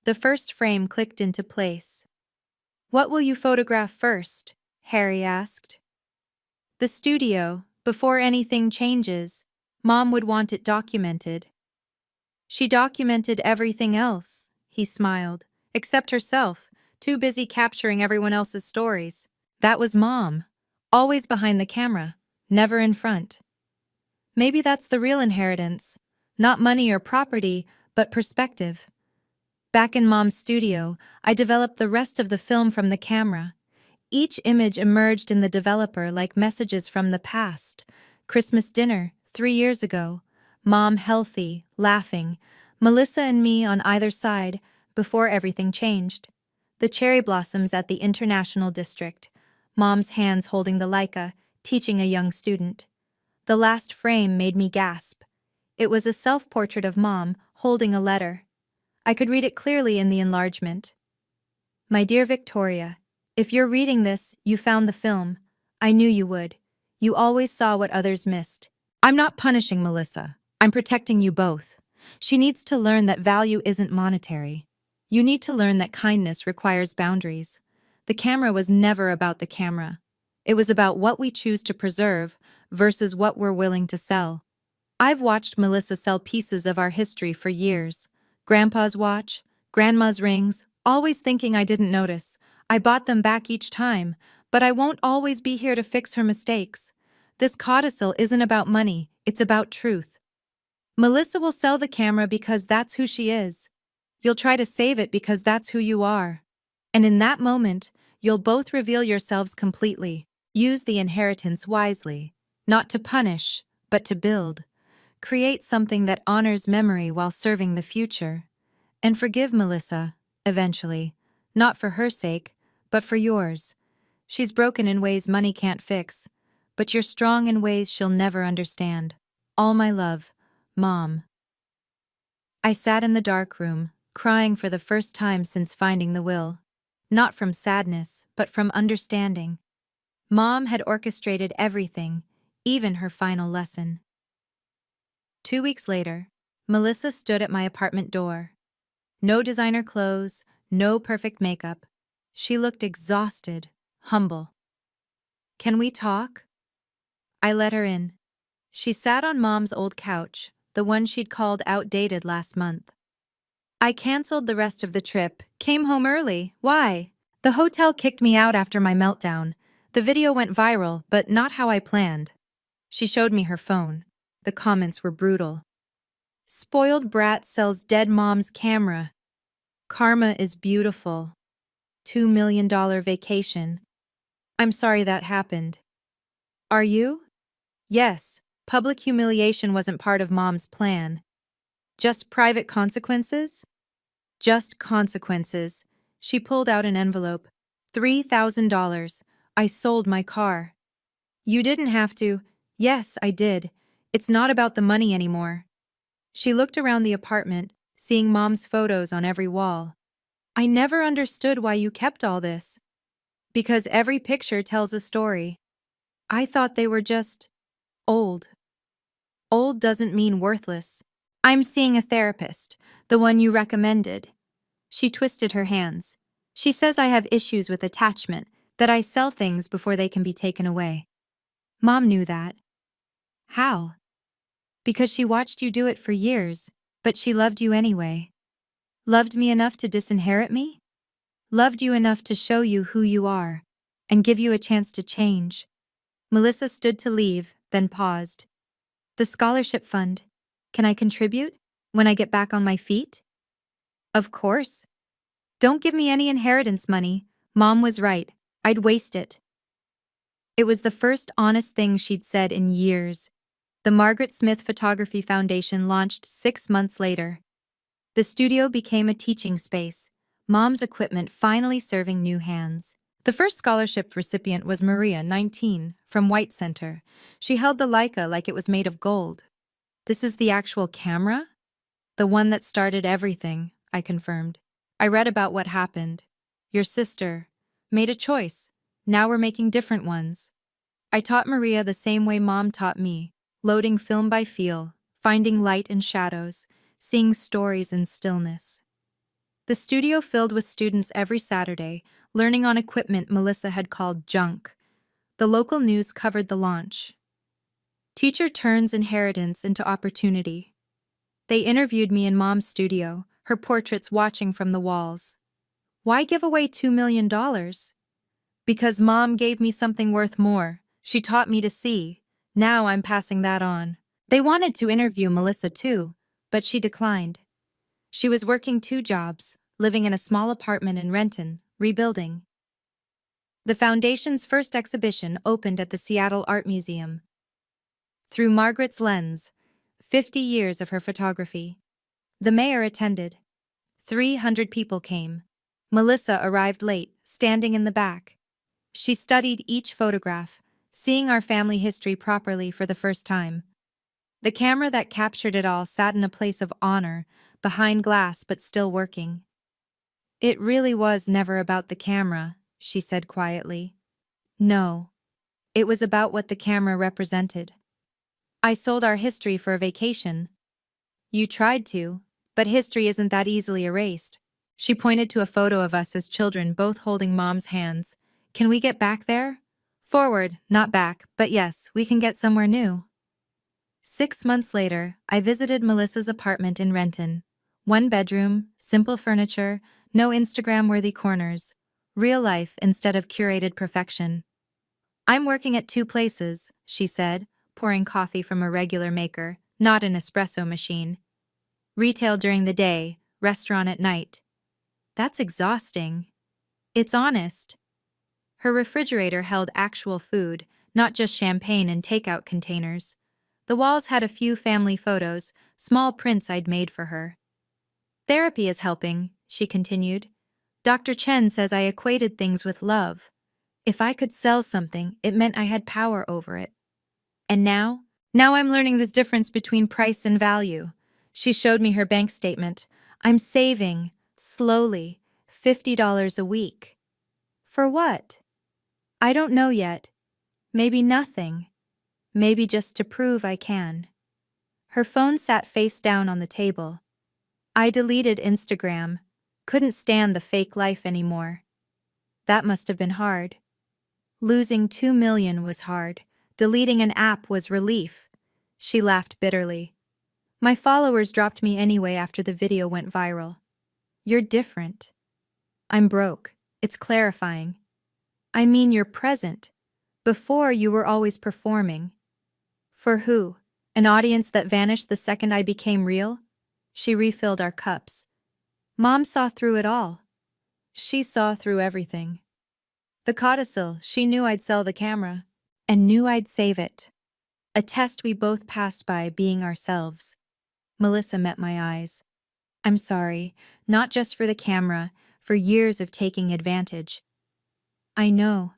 The first frame clicked into place. "What will you photograph first?" Harry asked. "The studio, before anything changes. Mom would want it documented." "She documented everything else," he smiled, "except herself, too busy capturing everyone else's stories." That was Mom, always behind the camera, never in front. Maybe that's the real inheritance, not money or property, but perspective. Back in Mom's studio, I developed the rest of the film from the camera. Each image emerged in the developer like messages from the past. Christmas dinner, 3 years ago. Mom healthy, laughing. Melissa and me on either side, before everything changed. The cherry blossoms at the International District. Mom's hands holding the Leica, teaching a young student. The last frame made me gasp. It was a self-portrait of Mom, holding a letter. I could read it clearly in the enlargement. My dear Victoria, if you're reading this, you found the film. I knew you would. You always saw what others missed. I'm not punishing Melissa. I'm protecting you both. She needs to learn that value isn't monetary. You need to learn that kindness requires boundaries. The camera was never about the camera. It was about what we choose to preserve versus what we're willing to sell. I've watched Melissa sell pieces of our history for years. Grandpa's watch, grandma's rings, always thinking I didn't notice. I bought them back each time, but I won't always be here to fix her mistakes. This codicil isn't about money, it's about truth. Melissa will sell the camera because that's who she is. You'll try to save it because that's who you are. And in that moment, you'll both reveal yourselves completely. Use the inheritance wisely, not to punish, but to build. Create something that honors memory while serving the future. And forgive Melissa, eventually, not for her sake, but for yours. She's broken in ways money can't fix, but you're strong in ways she'll never understand. All my love, Mom. I sat in the dark room, crying for the first time since finding the will. Not from sadness, but from understanding. Mom had orchestrated everything, even her final lesson. 2 weeks later, Melissa stood at my apartment door. No designer clothes, no perfect makeup. She looked exhausted, humble. "Can we talk?" I let her in. She sat on Mom's old couch, the one she'd called outdated last month. "I canceled the rest of the trip, came home early. Why? The hotel kicked me out after my meltdown. The video went viral, but not how I planned." She showed me her phone. The comments were brutal. "Spoiled brat sells dead mom's camera. Karma is beautiful. $2 million vacation. I'm sorry that happened. Are you?" "Yes, public humiliation wasn't part of Mom's plan. Just private consequences?" "Just consequences." She pulled out an envelope. $3,000. I sold my car. "You didn't have to." "Yes, I did. It's not about the money anymore." She looked around the apartment, seeing Mom's photos on every wall. "I never understood why you kept all this." "Because every picture tells a story. I thought they were just old." "Old doesn't mean worthless. I'm seeing a therapist, the one you recommended." She twisted her hands. "She says I have issues with attachment, that I sell things before they can be taken away." Mom knew that. "How?" "Because she watched you do it for years, but she loved you anyway." "Loved me enough to disinherit me?" "Loved you enough to show you who you are, and give you a chance to change." Melissa stood to leave, then paused. "The scholarship fund. Can I contribute when I get back on my feet?" "Of course. Don't give me any inheritance money. Mom was right. I'd waste it." It was the first honest thing she'd said in years. The Margaret Smith Photography Foundation launched 6 months later. The studio became a teaching space, Mom's equipment finally serving new hands. The first scholarship recipient was Maria, 19, from White Center. She held the Leica like it was made of gold. "This is the actual camera?" "The one that started everything," I confirmed. "I read about what happened. Your sister made a choice. Now we're making different ones." I taught Maria the same way Mom taught me, loading film by feel, finding light in shadows, seeing stories in stillness. The studio filled with students every Saturday, learning on equipment Melissa had called junk. The local news covered the launch. Teacher turns inheritance into opportunity. They interviewed me in Mom's studio, her portraits watching from the walls. "Why give away $2 million? "Because Mom gave me something worth more. She taught me to see. Now I'm passing that on." They wanted to interview Melissa too, but she declined. She was working 2 jobs, living in a small apartment in Renton, rebuilding. The Foundation's first exhibition opened at the Seattle Art Museum. Through Margaret's lens, 50 years of her photography. The mayor attended. 300 people came. Melissa arrived late, standing in the back. She studied each photograph, seeing our family history properly for the first time. The camera that captured it all sat in a place of honor, behind glass but still working. It really was never about the camera, she said quietly. No, it was about what the camera represented. I sold our history for a vacation. You tried to, but history isn't that easily erased. She pointed to a photo of us as children, both holding Mom's hands. Can we get back there? Forward, not back, but yes, we can get somewhere new. 6 months later, I visited Melissa's apartment in Renton. 1 bedroom, simple furniture, no Instagram-worthy corners. Real life instead of curated perfection. I'm working at 2 places, she said, pouring coffee from a regular maker, not an espresso machine. Retail during the day, restaurant at night. That's exhausting. It's honest. Her refrigerator held actual food, not just champagne and takeout containers. The walls had a few family photos, small prints I'd made for her. Therapy is helping, she continued. Dr. Chen says I equated things with love. If I could sell something, it meant I had power over it. And now? Now I'm learning this difference between price and value. She showed me her bank statement. I'm saving, slowly, $50 a week. For what? I don't know yet. Maybe nothing. Maybe just to prove I can. Her phone sat face down on the table. I deleted Instagram. Couldn't stand the fake life anymore. That must have been hard. Losing 2 million was hard. Deleting an app was relief. She laughed bitterly. My followers dropped me anyway after the video went viral. You're different. I'm broke. It's clarifying. I mean, you're present. Before, you were always performing. For who? An audience that vanished the second I became real? She refilled our cups. Mom saw through it all. She saw through everything. The codicil, she knew I'd sell the camera. And knew I'd save it. A test we both passed by being ourselves. Melissa met my eyes. I'm sorry, not just for the camera, for years of taking advantage. I know.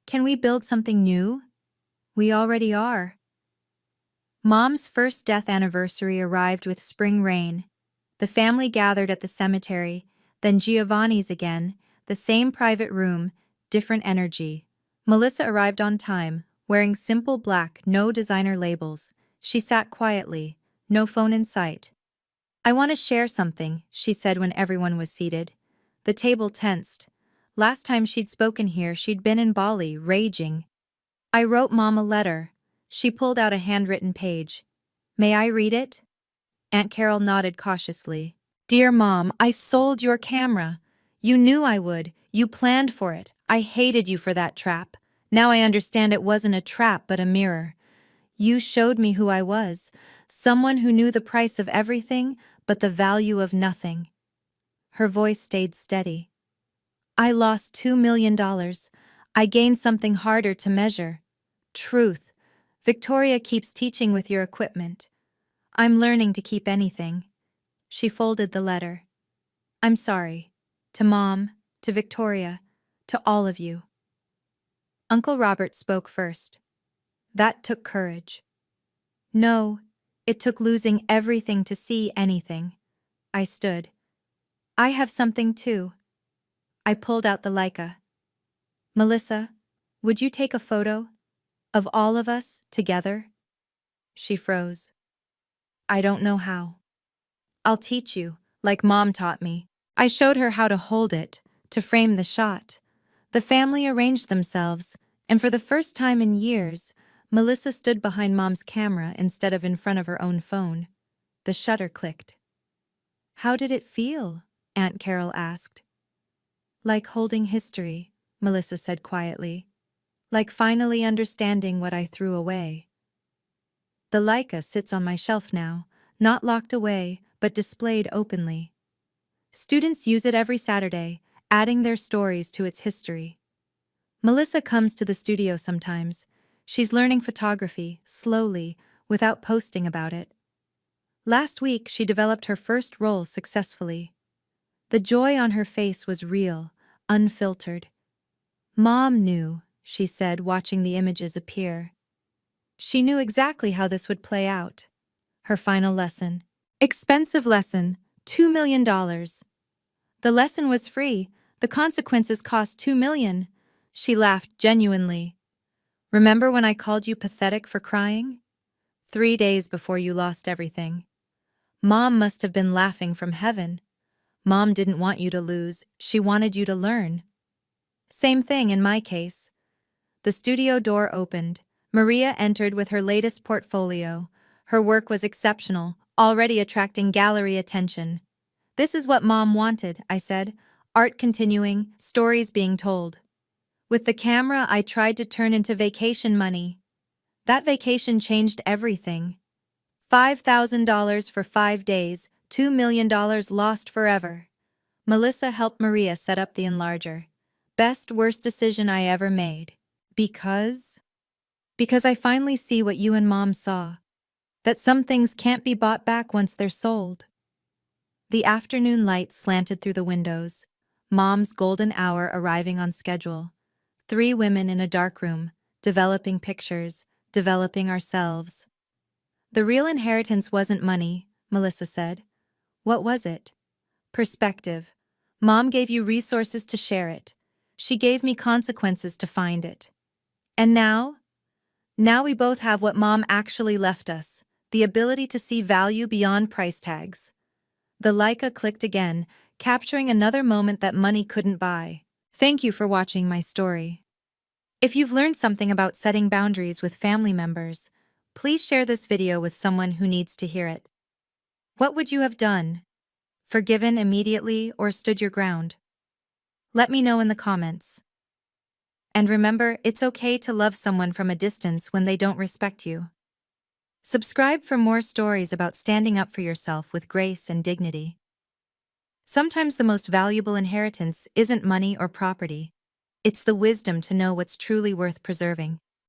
Can we build something new? We already are. Mom's first death anniversary arrived with spring rain. The family gathered at the cemetery, then Giovanni's again, the same private room, different energy. Melissa arrived on time, wearing simple black, no designer labels. She sat quietly, no phone in sight. I want to share something, she said when everyone was seated. The table tensed. Last time she'd spoken here, she'd been in Bali, raging. I wrote Mom a letter. She pulled out a handwritten page. May I read it? Aunt Carol nodded cautiously. Dear Mom, I sold your camera. You knew I would. You planned for it. I hated you for that trap. Now I understand it wasn't a trap but a mirror. You showed me who I was, someone who knew the price of everything but the value of nothing. Her voice stayed steady. I lost $2 million. I gained something harder to measure. Truth. Victoria keeps teaching with your equipment. I'm learning to keep anything. She folded the letter. I'm sorry. To Mom, to Victoria, to all of you. Uncle Robert spoke first. That took courage. No, it took losing everything to see anything. I stood. I have something too. I pulled out the Leica. Melissa, would you take a photo? Of all of us, together? She froze. I don't know how. I'll teach you, like Mom taught me. I showed her how to hold it, to frame the shot. The family arranged themselves, and for the first time in years, Melissa stood behind Mom's camera instead of in front of her own phone. The shutter clicked. How did it feel? Aunt Carol asked. Like holding history, Melissa said quietly. Like finally understanding what I threw away. The Leica sits on my shelf now, not locked away, but displayed openly. Students use it every Saturday, adding their stories to its history. Melissa comes to the studio sometimes. She's learning photography, slowly, without posting about it. Last week, she developed her first roll successfully. The joy on her face was real, unfiltered. Mom knew, she said, watching the images appear. She knew exactly how this would play out. Her final lesson. Expensive lesson, $2 million. The lesson was free. The consequences cost $2 million. She laughed genuinely. Remember when I called you pathetic for crying? 3 days before you lost everything. Mom must have been laughing from heaven. Mom didn't want you to lose, she wanted you to learn. Same thing in my case. The studio door opened. Maria entered with her latest portfolio. Her work was exceptional, already attracting gallery attention. This is what Mom wanted, I said. Art continuing, stories being told. With the camera, I tried to turn into vacation money. That vacation changed everything. $5,000 for 5 days, $2 million lost forever. Melissa helped Maria set up the enlarger. Best worst decision I ever made. Because I finally see what you and Mom saw. That some things can't be bought back once they're sold. The afternoon light slanted through the windows. Mom's golden hour arriving on schedule. 3 women in a dark room, developing pictures, developing ourselves. The real inheritance wasn't money, Melissa said. What was it? Perspective. Mom gave you resources to share it. She gave me consequences to find it. And now? Now we both have what Mom actually left us, the ability to see value beyond price tags. The Leica clicked again, capturing another moment that money couldn't buy. Thank you for watching my story. If you've learned something about setting boundaries with family members, please share this video with someone who needs to hear it. What would you have done? Forgiven immediately or stood your ground? Let me know in the comments. And remember, it's okay to love someone from a distance when they don't respect you. Subscribe for more stories about standing up for yourself with grace and dignity. Sometimes the most valuable inheritance isn't money or property. It's the wisdom to know what's truly worth preserving.